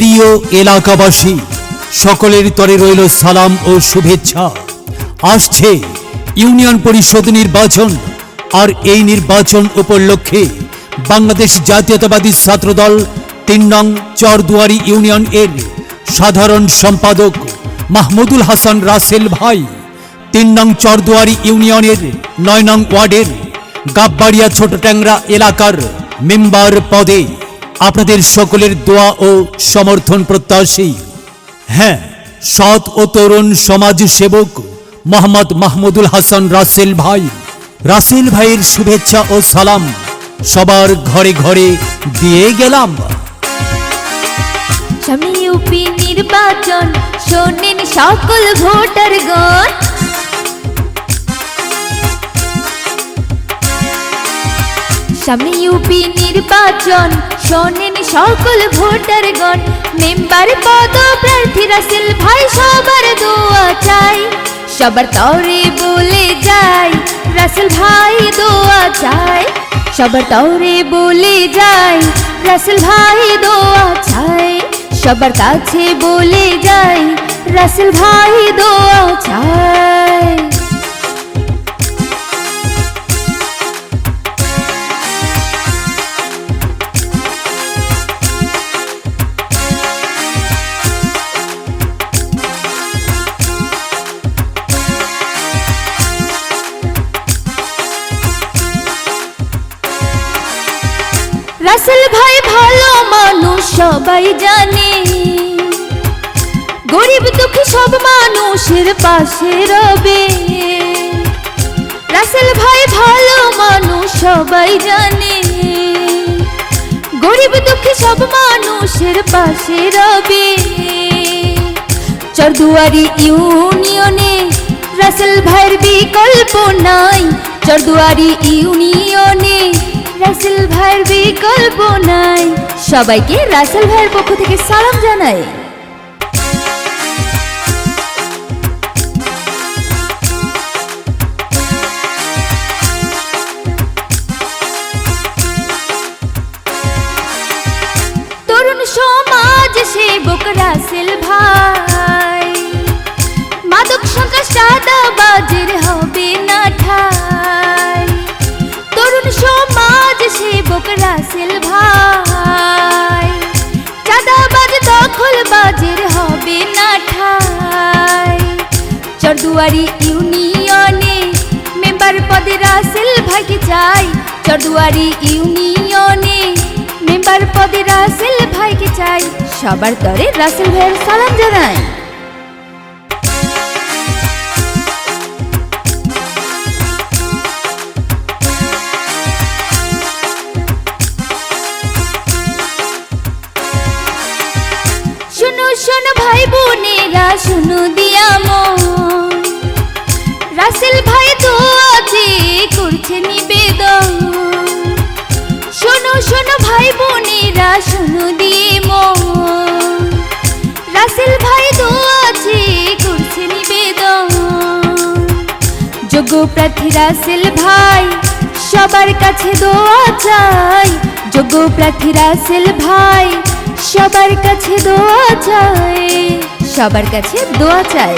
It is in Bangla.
প্রিয় এলাকাবাসী, সকলের তরে রইল সালাম ও শুভেচ্ছা। আসছে ইউনিয়ন পরিষদ নির্বাচন, আর এই নির্বাচন উপলক্ষে বাংলাদেশ জাতীয়তাবাদী ছাত্রদল ৩ নং চরদুয়ারি ইউনিয়ন এর সাধারণ সম্পাদক মাহমুদুল হাসান রাসেল ভাই ৩ নং চরদুয়ারি ইউনিয়নের ৯ নং ওয়ার্ডের গাববাড়িয়া ছোট ট্যাংরা এলাকার মেম্বার পদে আপনাদের সকলের দোয়া ও সমর্থন প্রত্যাশী। হ্যাঁ, সৎ ও তরুণ সমাজ সেবক মোহাম্মদ মাহমুদুল হাসান রাসেল ভাইয়ের শুভেচ্ছা ও সালাম সবার ঘরে ঘরে দিয়ে গেলাম। সামনে ইউপি নির্বাচন, শোনেন সকল ভোটারগণ। সামনে ইউপি নির্বাচন, শোনেন সকল ভোটারগণ। মেম্বার পদ প্রার্থী রাসেল ভাই সবার দোয়া চাই, সবার তরে বলে যাই রাসেল ভাই দোয়া চাই, সবার তরে বলে যাই রাসেল ভাই দোয়া চাই, সবার কাছে বলে যাই রাসেল ভাই দোয়া চাই। রাসেল ভাই ভালো মানুষ সবাই জানে, গরিব দুঃখী সব মানুষের পাশে রবে। রাসেল ভাই ভালো মানুষ সবাই জানে, গরিব দুঃখী সব মানুষের পাশে রবে। চরদুয়ারি ইউনিয়নে রাসেল ভাইয়ের বিকল্প নাই, চরদুয়ারি ইউনিয়নে রাসেল ভাইয়ের বিকল্প নাই। সবাইকে রাসেল ভাইয়ের পক্ষ থেকে সালাম জানাই। তরুণ সমাজ সেবক রাসেল ভাই, মাদক সন্ত্রাস চাঁদাবাজের হবে না ঠাই। তরুণ সমাজ সেবক রাসেল ভাই, চাঁদাবাজ দখলবাজের হবে না ঠাই। চরদুয়ারি ইউনিয়নে মেম্বার পদে রাসেল ভাইকে চাই, চরদুয়ারি ইউনিয়নে মেম্বার পদে রাসেল ভাইকে চাই। সবার তরে রাসেল ভাইয়ের সালাম জানাই। শোনো ভাই বোনেরা, শুনো দিয়া মন, রাসেল ভাই দোয়া চেয়ে করছে নিবেদন। শোনো ভাই বোনেরা, শুনো দিয়ে মন, রাসেল ভাই দোয়া চেয়ে করছে নিবেদন। যোগ্য প্রার্থী রাসেল ভাই সবার কাছে দোয়া চাই, যোগ্য প্রার্থী রাসেল ভাই সবার কাছে দোয়া চাই, সবার কাছে দোয়া চাই।